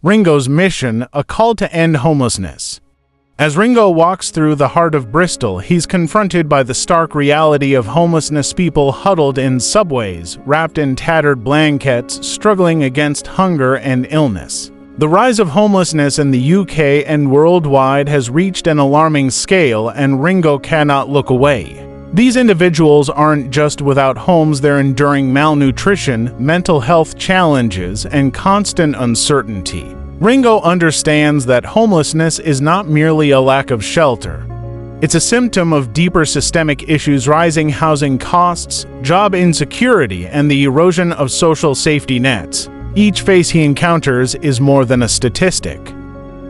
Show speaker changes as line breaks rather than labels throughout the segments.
Ringo's mission, a call to end homelessness. As Ringo walks through the heart of Bristol, he's confronted by the stark reality of homelessness, people huddled in subways, wrapped in tattered blankets, struggling against hunger and illness. The rise of homelessness in the UK and worldwide has reached an alarming scale, and Ringo cannot look away. These individuals aren't just without homes, they're enduring malnutrition, mental health challenges, and constant uncertainty. Ringo understands that homelessness is not merely a lack of shelter. It's a symptom of deeper systemic issues: rising housing costs, job insecurity, and the erosion of social safety nets. Each face he encounters is more than a statistic.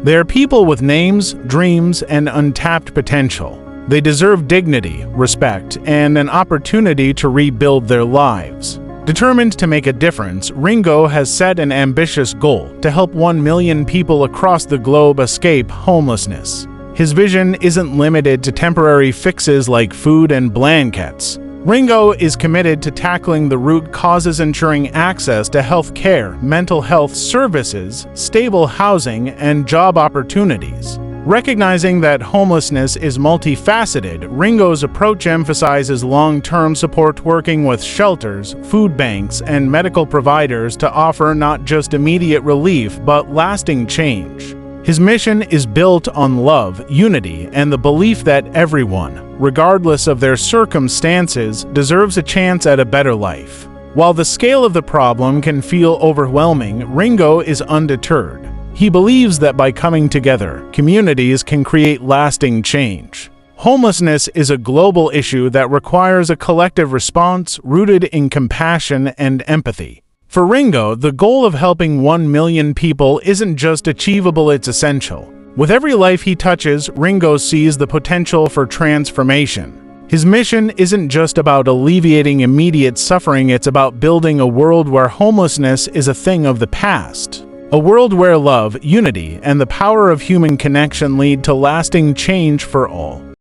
They are people with names, dreams, and untapped potential. They deserve dignity, respect, and an opportunity to rebuild their lives. Determined to make a difference, Ringo has set an ambitious goal to help 1 million people across the globe escape homelessness. His vision isn't limited to temporary fixes like food and blankets. Ringo is committed to tackling the root causes, ensuring access to health care, mental health services, stable housing, and job opportunities. Recognizing that homelessness is multifaceted, Ringo's approach emphasizes long-term support, working with shelters, food banks, and medical providers to offer not just immediate relief but lasting change. His mission is built on love, unity, and the belief that everyone, regardless of their circumstances, deserves a chance at a better life. While the scale of the problem can feel overwhelming, Ringo is undeterred. He believes that by coming together, communities can create lasting change. Homelessness is a global issue that requires a collective response rooted in compassion and empathy. For Ringo, the goal of helping 1 million people isn't just achievable, it's essential. With every life he touches, Ringo sees the potential for transformation. His mission isn't just about alleviating immediate suffering, it's about building a world where homelessness is a thing of the past. A world where love, unity, and the power of human connection lead to lasting change for all.